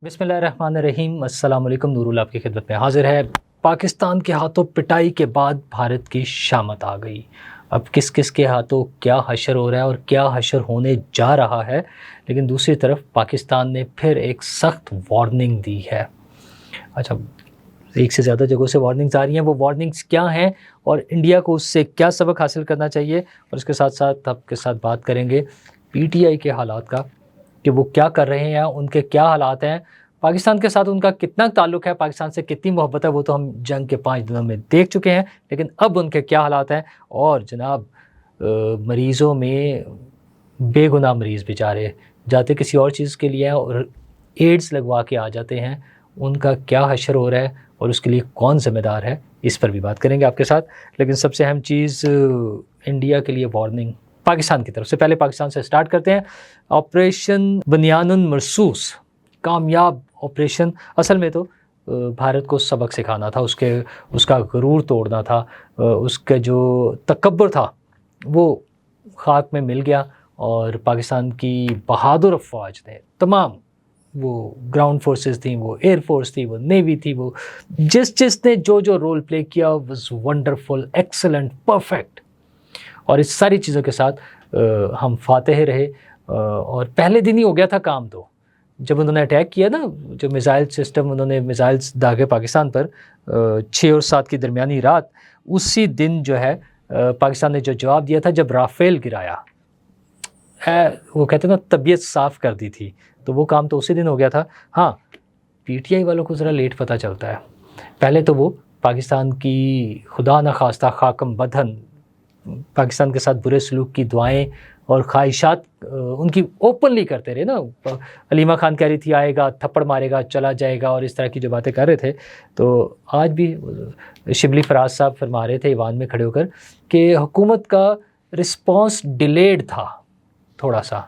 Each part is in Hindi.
बिस्मिल्लाहिर्रहमानिर्रहीम। अस्सलाम वालेकुम। नूरुल आपकी खिदमत में हाजिर है। पाकिस्तान के हाथों पिटाई के बाद भारत की शामत आ गई। अब किस किस के हाथों क्या हशर हो रहा है और क्या हशर होने जा रहा है, लेकिन दूसरी तरफ पाकिस्तान ने फिर एक सख्त वार्निंग दी है। अच्छा, एक से ज़्यादा जगहों से वार्निंग्स आ रही हैं। वो वार्निंग्स क्या हैं और इंडिया को उससे क्या सबक हासिल करना चाहिए, और इसके साथ साथ आपके साथ बात करेंगे पीटीआई के हालात का कि वो क्या कर रहे हैं, उनके क्या हालात हैं, पाकिस्तान के साथ उनका कितना ताल्लुक़ है, पाकिस्तान से कितनी मोहब्बत है, वो तो हम जंग के 5 दिनों में देख चुके हैं, लेकिन अब उनके क्या हालात हैं। और जनाब, मरीज़ों में बेगुनाह मरीज़ बेचारे जाते किसी और चीज़ के लिए हैं और एड्स लगवा के आ जाते हैं, उनका क्या हशर हो रहा है और उसके लिए कौन ज़िम्मेदार है, इस पर भी बात करेंगे आपके साथ। लेकिन सबसे अहम चीज़, इंडिया के लिए वार्निंग पाकिस्तान की तरफ से। पहले पाकिस्तान से स्टार्ट करते हैं। ऑपरेशन बनियानुन मरसूस, कामयाब ऑपरेशन। असल में तो भारत को सबक सिखाना था, उसका गुरूर तोड़ना था, उसका जो तकब्बुर था वो खाक में मिल गया। और पाकिस्तान की बहादुर अफवाज ने तमाम, वो ग्राउंड फोर्सेस थी, वो एयर फोर्स थी, वो नेवी थी, वो जिसने जो रोल प्ले किया वाज वंडरफुल, एक्सेलेंट, परफेक्ट। और इस सारी चीज़ों के साथ हम फातेह रहे। और पहले दिन ही हो गया था काम। तो जब उन्होंने अटैक किया ना, जो मिज़ाइल सिस्टम उन्होंने मिज़ाइल्स दागे पाकिस्तान पर 6 और 7 की दरमियानी रात, उसी दिन जो है पाकिस्तान ने जो जवाब दिया था, जब राफेल गिराया, वो कहते हैं ना, तबीयत साफ़ कर दी थी, तो वो काम तो उसी दिन हो गया था। हाँ, पीटीआई वालों को ज़रा लेट पता चलता है। पहले तो वो पाकिस्तान की खुदा न खास्ता खाकम बदहन, पाकिस्तान के साथ बुरे सलूक की दुआएं और ख्वाहिशात उनकी ओपनली करते रहे ना। अलीमा खान कह रही थी आएगा, थप्पड़ मारेगा, चला जाएगा, और इस तरह की जो बातें कर रहे थे। तो आज भी शिबली फराज साहब फरमा रहे थे ईवान में खड़े होकर कि हुकूमत का रिस्पॉन्स डिलेड था थोड़ा सा।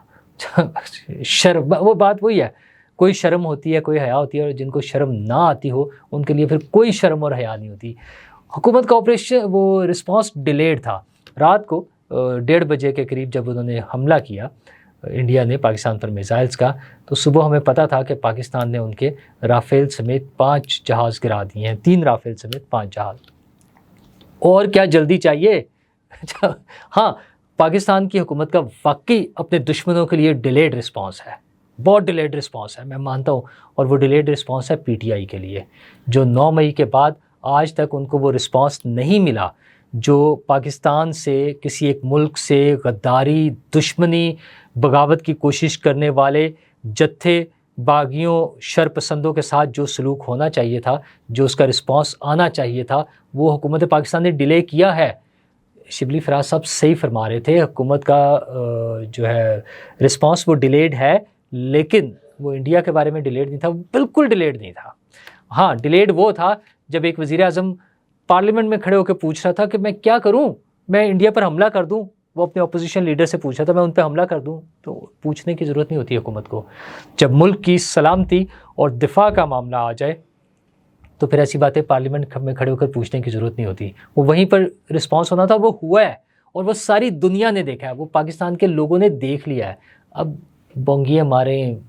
शर्म, वो बात वही है, कोई शर्म होती है, कोई हया होती है, और जिनको शर्म ना आती हो उनके लिए फिर कोई शर्म और हया नहीं होती। हुकूमत का ऑपरेशन, वो रिस्पॉन्स डिलेड था। रात को 1:30 बजे के करीब जब उन्होंने हमला किया इंडिया ने पाकिस्तान पर मिसाइल्स का, तो सुबह हमें पता था कि पाकिस्तान ने उनके राफेल समेत 5 जहाज़ गिरा दिए हैं। 3 राफेल समेत 5 जहाज़। और क्या जल्दी चाहिए? हाँ, पाकिस्तान की हुकूमत का वाकई अपने दुश्मनों के लिए डिलेड रिस्पॉन्स है, बहुत डिलेड रिस्पॉन्स है, मैं मानता हूँ। और वो डिलेड रिस्पॉन्स है पीटीआई के लिए, जो 9 मई के बाद आज तक उनको वो रिस्पॉन्स नहीं मिला जो पाकिस्तान से, किसी एक मुल्क से गद्दारी, दुश्मनी, बगावत की कोशिश करने वाले जत्थे बागियों, शरपसंदों के साथ जो सलूक होना चाहिए था, जो उसका रिस्पॉन्स आना चाहिए था, वो हुकूमत पाकिस्तान ने डिले किया है। शिबली फराज साहब सही फरमा रहे थे, हुकूमत का जो है रिस्पॉन्स वो डिलेड है, लेकिन वो इंडिया के बारे में डिलेड नहीं था, बिल्कुल डिलेड नहीं था। हाँ, डिलेड वो था जब एक वज़ीर आज़म पार्लियामेंट में खड़े होकर पूछ रहा था कि मैं क्या करूं, मैं इंडिया पर हमला कर दूं। वो अपने अपोजिशन लीडर से पूछ रहा था, मैं उन पर हमला कर दूं। तो पूछने की ज़रूरत नहीं होती हुकूमत को। जब मुल्क की सलामती और दिफा का मामला आ जाए तो फिर ऐसी बातें पार्लियामेंट में खड़े होकर पूछने की ज़रूरत नहीं होती। वो वहीं पर रिस्पॉन्स होना था, वो हुआ है, और वो सारी दुनिया ने देखा है, वो पाकिस्तान के लोगों ने देख लिया है। अब बोंगियाँ मारें,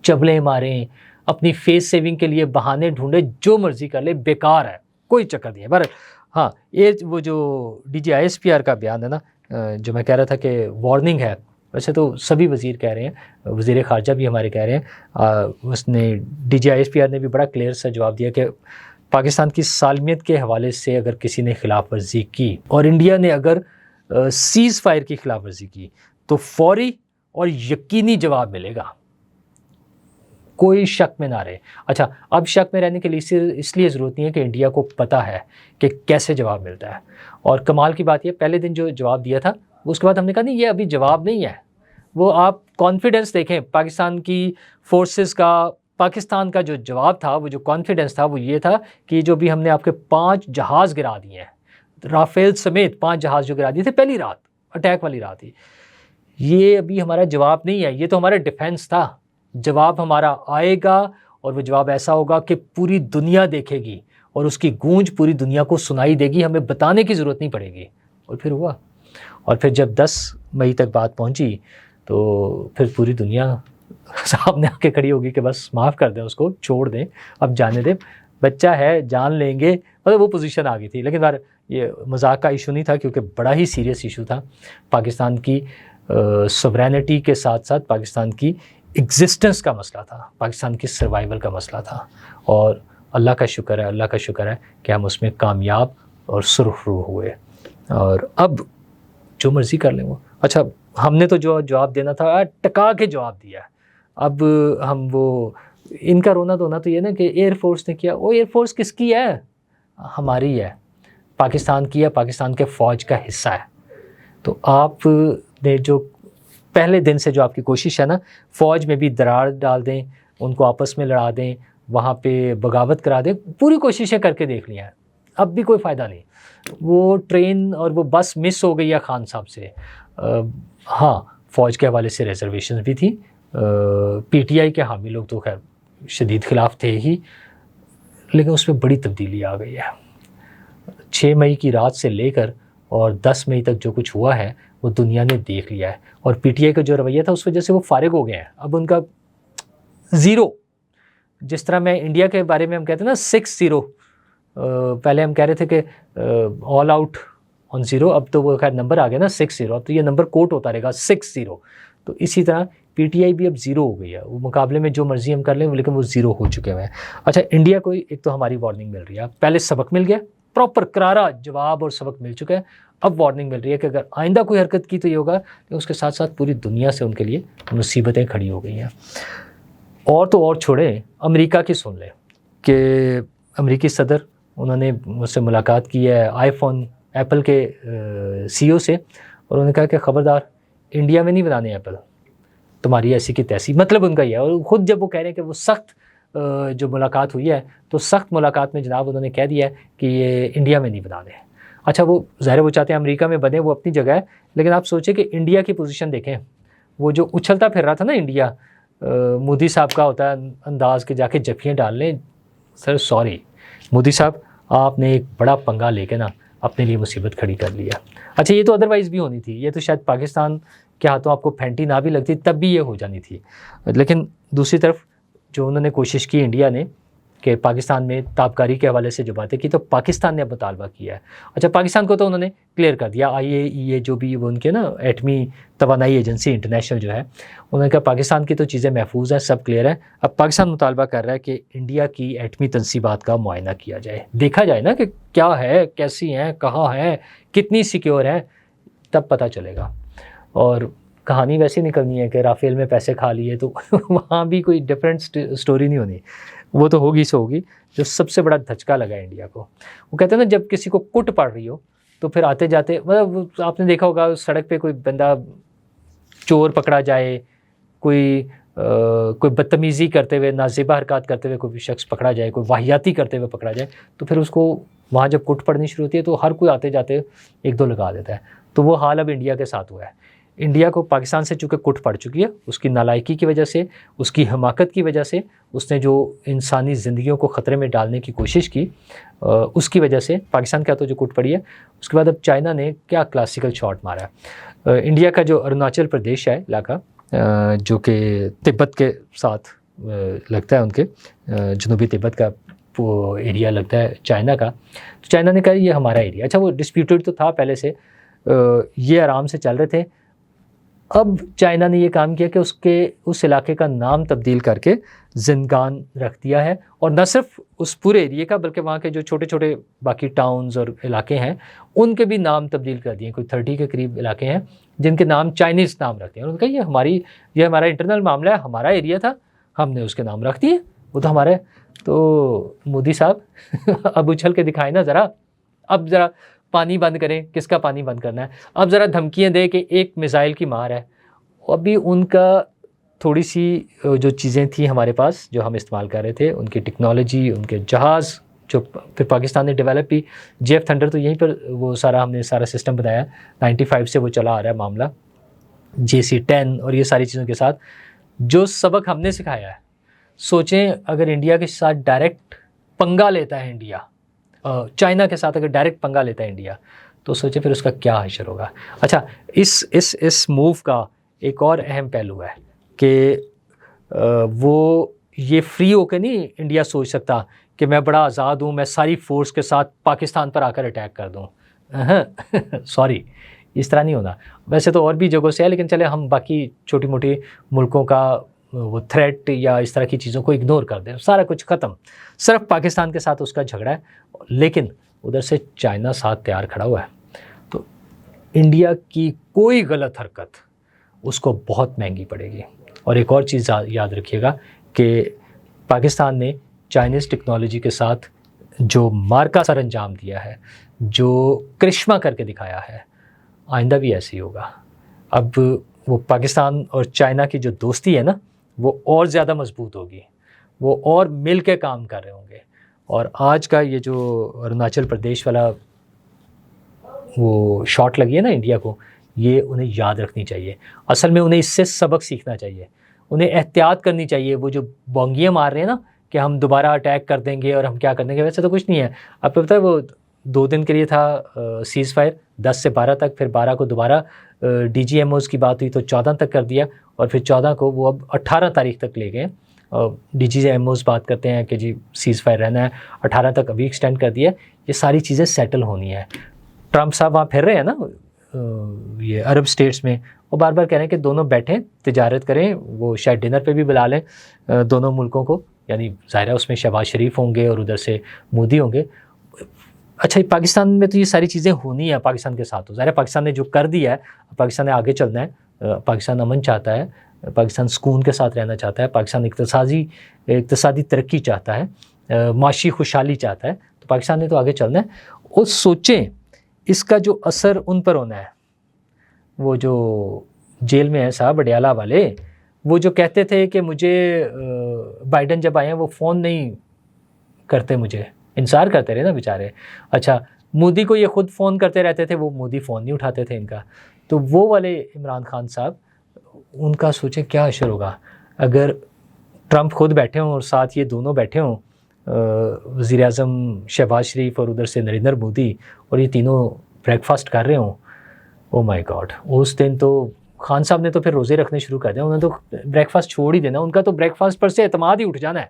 चबलें मारें, अपनी फेस सेविंग के लिए बहाने ढूंढे, जो मर्जी कर ले, बेकार है, कोई चक्कर नहीं है। पर हाँ, ये वो जो DGISPR का बयान है ना, जो मैं कह रहा था कि वार्निंग है, वैसे तो सभी वज़ीर कह रहे हैं, वज़ीर ख़ारजा भी हमारे कह रहे हैं। उसने DGISPR ने भी बड़ा क्लियर सा जवाब दिया कि पाकिस्तान की सालमियत के हवाले से अगर किसी ने खिलाफ वर्जी की और इंडिया ने अगर सीज़ फायर की खिलाफ वर्जी की तो फौरी और यकीनी जवाब मिलेगा, कोई शक में ना रहे। अच्छा, अब शक में रहने के लिए इसलिए ज़रूरत नहीं है कि इंडिया को पता है कि कैसे जवाब मिलता है। और कमाल की बात यह, पहले दिन जो जवाब दिया था, उसके बाद हमने कहा नहीं, ये अभी जवाब नहीं है। वो आप कॉन्फिडेंस देखें पाकिस्तान की फोर्सेस का, पाकिस्तान का जो जवाब था, वो जो कॉन्फिडेंस था, वो ये था कि जो भी हमने आपके 5 जहाज़ गिरा दिए हैं, राफेल समेत 5 जहाज़ जो गिरा दिए थे पहली रात, अटैक वाली रात ही, ये अभी हमारा जवाब नहीं है, ये तो हमारा डिफेंस था। जवाब हमारा आएगा, और वो जवाब ऐसा होगा कि पूरी दुनिया देखेगी और उसकी गूंज पूरी दुनिया को सुनाई देगी, हमें बताने की ज़रूरत नहीं पड़ेगी। और फिर हुआ। और फिर जब 10 मई तक बात पहुंची तो फिर पूरी दुनिया सामने आके खड़ी होगी कि बस माफ़ कर दें उसको, छोड़ दें, अब जाने दें, बच्चा है, जान लेंगे, मतलब वो पोजीशन आ गई थी। लेकिन यार ये मजाक का इशू नहीं था, क्योंकि बड़ा ही सीरियस इशू था। पाकिस्तान की सॉवरेनिटी के साथ साथ पाकिस्तान की एग्जिस्टेंस का मसला था, पाकिस्तान की सर्वाइवल का मसला था। और अल्लाह का शुक्र है, अल्लाह का शुक्र है कि हम उसमें कामयाब और सुरखरू हुए। और अब जो मर्ज़ी कर लें वो। अच्छा, हमने तो जो जवाब देना था टका के जवाब दिया। अब हम वो, इनका रोना धोना तो ये ना कि एयरफोर्स ने किया। वो एयरफोर्स किसकी है? हमारी है, पाकिस्तान की है, पाकिस्तान के फ़ौज का हिस्सा है। तो आपने जो पहले दिन से जो आपकी कोशिश है ना, फ़ौज में भी दरार डाल दें, उनको आपस में लड़ा दें, वहाँ पे बगावत करा दें, पूरी कोशिशें करके देख लिया है, अब भी कोई फ़ायदा नहीं। वो ट्रेन और वो बस मिस हो गई है खान साहब से। हाँ, फ़ौज के हवाले से रिजर्वेशन भी थी। पीटीआई के हामी लोग तो खैर शदीद ख़िलाफ़ थे ही, लेकिन उसमें बड़ी तब्दीली आ गई है। 6 मई की रात से लेकर और 10 मई तक जो कुछ हुआ है वो दुनिया ने देख लिया है। और पीटीआई का जो रवैया था उस वजह से वो फारिग हो गए हैं, अब उनका ज़ीरो। जिस तरह मैं इंडिया के बारे में हम कहते हैं ना 6-0, पहले हम कह रहे थे कि ऑल आउट ऑन ज़ीरो, अब तो वो खैर नंबर आ गया ना 6-0, अब तो ये नंबर कोट होता रहेगा 6-0। तो इसी तरह पीटीआई भी अब ज़ीरो हो गई है। वो मुकाबले में जो मर्ज़ी हम कर लें, लेकिन वो ज़ीरो हो चुके हुए हैं। अच्छा, इंडिया को एक तो हमारी वार्निंग मिल रही है, पहले सबक मिल गया, प्रॉपर करारा जवाब और सबक मिल चुका है। अब वार्निंग मिल रही है कि अगर आइंदा कोई हरकत की तो ये होगा, तो उसके साथ साथ पूरी दुनिया से उनके लिए मुसीबतें खड़ी हो गई हैं। और तो और छोड़ें, अमेरिका की सुन लें कि अमेरिकी सदर, उन्होंने मुझसे मुलाकात की है आईफोन एप्पल के सीईओ से, और उन्होंने कहा कि ख़बरदार इंडिया में नहीं बनाने एप्पल, तुम्हारी ऐसी की तैसी, मतलब उनका ही है। और ख़ुद जब वो कह रहे हैं कि वो सख्त जो मुलाकात हुई है, तो सख्त मुलाकात में जनाब उन्होंने कह दिया है कि ये इंडिया में नहीं बनाने। अच्छा, वो ज़ाहिर वो चाहते हैं अमेरिका में बने, वो अपनी जगह है, लेकिन आप सोचें कि इंडिया की पोजीशन देखें। वो जो उछलता फिर रहा था ना इंडिया, मोदी साहब का होता है अंदाज के जाके जफियाँ डाल लें। सर सॉरी मोदी साहब, आपने एक बड़ा पंगा लेके ना अपने लिए मुसीबत खड़ी कर लिया। अच्छा, ये तो अदरवाइज़ भी होनी थी, ये तो शायद पाकिस्तान के हाथों आपको फैंटी ना भी लगती तब भी ये हो जानी थी। लेकिन दूसरी तरफ जो उन्होंने कोशिश की इंडिया ने कि पाकिस्तान में ताबकारी के हवाले से जो बातें की, तो पाकिस्तान ने अब मुतालबा किया है। अच्छा, पाकिस्तान को तो उन्होंने क्लियर कर दिया, IAEA जो भी वो उनके ना एटमी तवानाई एजेंसी इंटरनेशनल जो है, उन्होंने कहा पाकिस्तान की तो चीज़ें महफूज हैं, सब क्लियर है। अब पाकिस्तान मुतालबा कर रहा है कि इंडिया की एटमी तनसीबात का मुआयना किया जाए, देखा जाए ना कि क्या है, कैसी हैं, कहाँ हैं, कितनी सिक्योर हैं, तब पता चलेगा। और कहानी वैसी निकलनी है कि राफेल में पैसे खा लिए, तो वहाँ भी कोई डिफरेंट स्टोरी नहीं होनी, वो तो होगी सो होगी। जो सबसे बड़ा धचका लगा इंडिया को, वो कहते हैं ना जब किसी को कुट पड़ रही हो तो फिर आते जाते, मतलब आपने देखा होगा सड़क पे कोई बंदा चोर पकड़ा जाए, कोई बदतमीज़ी करते हुए, नाज़ेबा हरकत करते हुए कोई शख्स पकड़ा जाए, कोई वाहियाती करते हुए पकड़ा जाए, तो फिर उसको वहाँ जब कुट पड़नी शुरू होती है तो हर कोई आते जाते 1-2 लगा देता है। तो वो हाल अब इंडिया के साथ हुआ है। इंडिया को पाकिस्तान से चूँकि कुट पड़ चुकी है, उसकी नालायकी की वजह से, उसकी हमाकत की वजह से, उसने जो इंसानी ज़िंदगियों को ख़तरे में डालने की कोशिश की, उसकी वजह से पाकिस्तान का तो जो कुट पड़ी है। उसके बाद अब चाइना ने क्या क्लासिकल शॉट मारा है। इंडिया का जो अरुणाचल प्रदेश है इलाका, जो कि तिब्बत के साथ लगता है, उनके जनूबी तिब्बत का वो एरिया लगता है चाइना का, तो चाइना ने कहा ये हमारा एरिया। अच्छा, वो डिस्प्यूटेड तो था पहले से, ये आराम से चल रहे थे। अब चाइना ने ये काम किया कि उस इलाके का नाम तब्दील करके जिनगान रख दिया है, और न सिर्फ उस पूरे एरिया का बल्कि वहाँ के जो छोटे छोटे बाकी टाउन्स और इलाके हैं उनके भी नाम तब्दील कर दिए। कोई 30 के करीब इलाके हैं जिनके नाम चाइनीज़ नाम रखते हैं। उन्होंने कहा ये हमारा इंटरनल मामला है, हमारा एरिया था, हमने उसके नाम रख दिए, वो तो हमारा है। तो मोदी साहब अब उछल के दिखाए ना ज़रा, अब ज़रा पानी बंद करें। किसका पानी बंद करना है? अब ज़रा धमकियाँ दे कि एक मिसाइल की मार है। अभी उनका थोड़ी सी जो चीज़ें थी हमारे पास जो हम इस्तेमाल कर रहे थे, उनकी टेक्नोलॉजी, उनके जहाज़ जो फिर पाकिस्तान ने डेवलप की, JF थंडर, तो यहीं पर वो हमने सारा सिस्टम बनाया। 95 से वो चला आ रहा है मामला, JC-10 और ये सारी चीज़ों के साथ जो सबक हमने सिखाया है। सोचें अगर इंडिया के साथ डायरेक्ट पंगा लेता है इंडिया, चाइना के साथ अगर डायरेक्ट पंगा लेता है इंडिया, तो सोचें फिर उसका क्या हशर होगा। अच्छा, इस मूव का एक और अहम पहलू है कि वो ये फ्री होकर नहीं इंडिया सोच सकता कि मैं बड़ा आज़ाद हूँ, मैं सारी फोर्स के साथ पाकिस्तान पर आकर अटैक कर दूँ। सॉरी, इस तरह नहीं होना। वैसे तो और भी जगहों से है, लेकिन चले हम बाकी छोटी मोटी मुल्कों का वो थ्रेट या इस तरह की चीज़ों को इग्नोर कर दें, सारा कुछ ख़त्म, सिर्फ पाकिस्तान के साथ उसका झगड़ा है। लेकिन उधर से चाइना साथ तैयार खड़ा हुआ है, तो इंडिया की कोई गलत हरकत उसको बहुत महंगी पड़ेगी। और एक और चीज़ याद रखिएगा कि पाकिस्तान ने चाइनीज़ टेक्नोलॉजी के साथ जो मार्का सर अंजाम दिया है, जो करिश्मा करके दिखाया है, आइंदा भी ऐसे ही होगा। अब वो पाकिस्तान और चाइना की जो दोस्ती है ना, वो और ज़्यादा मजबूत होगी, वो और मिल के काम कर रहे होंगे। और आज का ये जो अरुणाचल प्रदेश वाला वो शॉट लगी है ना इंडिया को, ये उन्हें याद रखनी चाहिए। असल में उन्हें इससे सबक सीखना चाहिए, उन्हें एहतियात करनी चाहिए। वो जो बोंगियाँ मार रहे हैं ना कि हम दोबारा अटैक कर देंगे और हम क्या कर देंगे, वैसे तो कुछ नहीं है। आपको पता है वो 2 दिन के लिए था सीज़ फायर, 10 से 12 तक, फिर 12 को दोबारा DGMOs की बात हुई तो 14 तक कर दिया, और फिर 14 को वो अब 18 तारीख तक ले गए। DGMOs बात करते हैं कि जी सीज़ फायर रहना है, 18 तक अभी एक्सटेंड कर दिया। ये सारी चीज़ें सेटल होनी है। ट्रम्प साहब वहाँ फिर रहे हैं ना ये अरब स्टेट्स में, वो बार बार कह रहे हैं कि दोनों बैठें, तिजारत करें, वो शायद डिनर पे भी बुला लें दोनों मुल्कों को, यानी ज़ाहिर है उसमें शहबाज शरीफ होंगे और उधर से मोदी होंगे। अच्छा, पाकिस्तान में तो ये सारी चीज़ें होनी है पाकिस्तान के साथ, तो ज़ाहिर है पाकिस्तान ने जो कर दिया है, पाकिस्तान ने आगे चलना है, पाकिस्तान अमन चाहता है, पाकिस्तान सुकून के साथ रहना चाहता है, पाकिस्तान इक़्तिसादी तरक्की चाहता है, माशी खुशहाली चाहता है, तो पाकिस्तान ने तो आगे चलना है। और सोचें इसका जो असर उन पर होना है, वो जो जेल में है साहब अडयाला वाले, वो जो कहते थे कि मुझे बाइडन जब आए हैं वो फ़ोन नहीं करते, मुझे इंतज़ार करते रहे ना बेचारे। अच्छा, मोदी को ये ख़ुद फ़ोन करते रहते थे, वो मोदी फ़ोन नहीं उठाते थे इनका। तो वो वाले इमरान खान साहब, उनका सोचें क्या असर होगा अगर ट्रंप खुद बैठे हों और साथ ये दोनों बैठे हों, वज़ीर-ए-आज़म शहबाज शरीफ और उधर से नरेंद्र मोदी, और ये तीनों ब्रेकफास्ट कर रहे हों। ओ माय गॉड, उस दिन तो खान साहब ने तो फिर रोज़े रखने शुरू कर दिया, उन्होंने तो ब्रेकफास्ट छोड़ ही देना, उनका तो ब्रेकफास्ट पर से एतमाद ही उठ जाना है।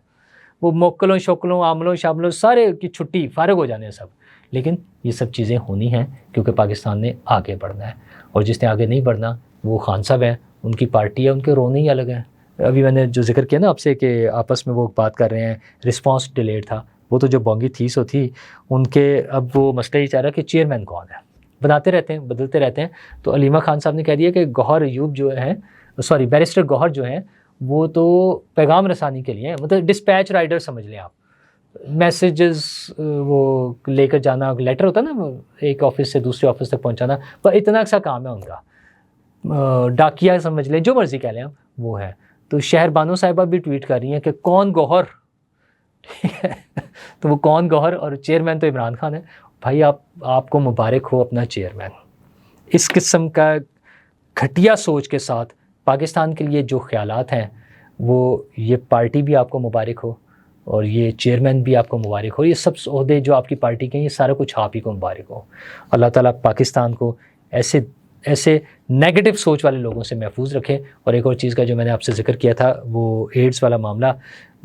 वो मोकलों शोकलों आमलों शामलों सारे की छुट्टी, फारग हो जाने हैं सब। लेकिन ये सब चीज़ें होनी हैं क्योंकि पाकिस्तान ने आगे बढ़ना है, और जिसने आगे नहीं बढ़ना वो खान साहब हैं, उनकी पार्टी है, उनके रोने ही अलग हैं। अभी मैंने जो जिक्र किया ना आपसे कि आपस में वो बात कर रहे हैं, रिस्पॉन्स डिलेड था, वो तो जो बोंगी थी सो थी उनके। अब वो मसला ये चाह रहा है कि चेयरमैन कौन है, बनाते रहते हैं, बदलते रहते हैं। तो अलीमा खान साहब ने कह दिया कि गौहर अयूब जो है, सॉरी बैरिस्टर गौहर जो हैं, वो तो पैगाम रसानी के लिए, मतलब डिस्पैच राइडर समझ लें आप, मैसेजेस वो लेकर जाना, लेटर होता है ना एक ऑफिस से दूसरे ऑफिस तक पहुंचाना, पर इतना सा काम है उनका, डाकिया समझ लें, जो मर्ज़ी कह लें आप, वो है। तो शहर बानो साहिबा भी ट्वीट कर रही हैं कि कौन गौहर, ठीक है। तो वो कौन गौहर, और चेयरमैन तो इमरान खान है। भाई आपको मुबारक हो अपना चेयरमैन। इस किस्म का घटिया सोच के साथ पाकिस्तान के लिए जो ख्यालात हैं, वो ये पार्टी भी आपको मुबारक हो और ये चेयरमैन भी आपको मुबारक हो, ये सब ओहदे जो आपकी पार्टी के, ये सारा कुछ आप ही को मुबारक हो। अल्लाह ताला पाकिस्तान को ऐसे नेगेटिव सोच वाले लोगों से महफूज रखे। और एक और चीज़ का जो मैंने आपसे जिक्र किया था, वो एड्स वाला मामला,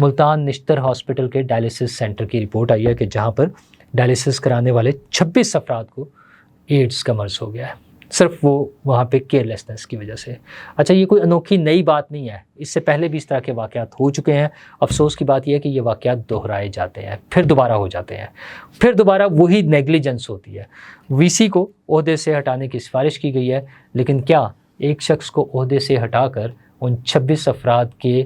मुल्तान निश्तर हॉस्पिटल के डायलिसिस सेंटर की रिपोर्ट आई है कि जहाँ पर डायलिसिस कराने वाले 26 अफराद को एड्स का मर्ज़ हो गया है, सिर्फ वो वहाँ पे केयरलेसनेस की वजह से। अच्छा, ये कोई अनोखी नई बात नहीं है, इससे पहले भी इस तरह के वाक़यात हो चुके हैं। अफसोस की बात यह है कि ये वाक़यात दोहराए जाते हैं, फिर दोबारा हो जाते हैं, फिर दोबारा वही नेग्लिजेंस होती है। वीसी को ओहदे से हटाने की सिफारिश की गई है, लेकिन क्या एक शख्स को ओहदे से हटाकर उन 26 अफराद के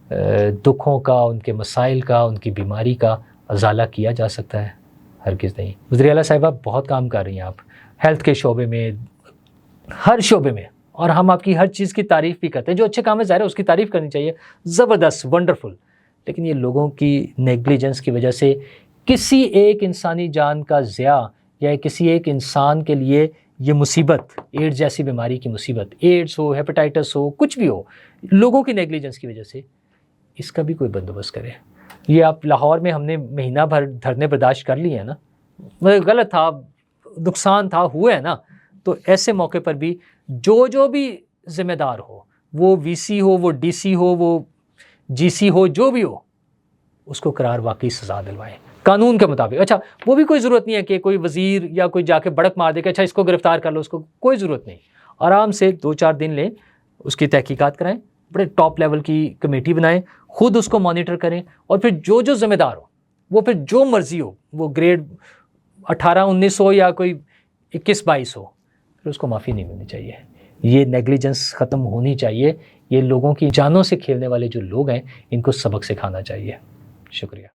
दुखों का, उनके मसाइल का, उनकी बीमारी का अजाला किया जा सकता है? हरगिज़ नहीं। वज़ीर आला साहिबा बहुत काम कर रही हैं आप, हेल्थ के शोबे में, हर शोबे में, और हम आपकी हर चीज़ की तारीफ़ भी करते हैं। जो अच्छे काम है ज़ाहिर है उसकी तारीफ़ करनी चाहिए, ज़बरदस्त, वंडरफुल। लेकिन ये लोगों की नेग्लिजेंस की वजह से किसी एक इंसानी जान का ज़िया या किसी एक इंसान के लिए ये मुसीबत, एड्स जैसी बीमारी की मुसीबत, एड्स हो, हेपेटाइटिस हो, कुछ भी हो, लोगों की नेग्लिजेंस की वजह से, इसका भी कोई बंदोबस्त करे। ये आप लाहौर में हमने महीना भर धरने बर्दाश्त कर लिए हैं ना, मतलब गलत था, नुकसान था, हुआ है ना। तो ऐसे मौके पर भी जो भी ज़िम्मेदार हो, वो वीसी हो, वो डीसी हो, वो जीसी हो, जो भी हो, उसको करार वाकई सज़ा दिलवाएं कानून के मुताबिक। अच्छा, वो भी कोई ज़रूरत नहीं है कि कोई वज़ीर या कोई जाके बड़क मार दे कि अच्छा इसको गिरफ़्तार कर लो, उसको कोई ज़रूरत नहीं। आराम से 2-4 दिन लें, उसकी तहकीकात कराएं, बड़े टॉप लेवल की कमेटी बनाएं, खुद उसको मॉनिटर करें, और फिर जो जो ज़िम्मेदार हो वो फिर जो मर्ज़ी हो, वो ग्रेड 18-19 हो या कोई 21-22 हो, फिर उसको माफ़ी नहीं मिलनी चाहिए। ये नेग्लिजेंस ख़त्म होनी चाहिए। ये लोगों की जानों से खेलने वाले जो लोग हैं, इनको सबक सिखाना चाहिए। शुक्रिया।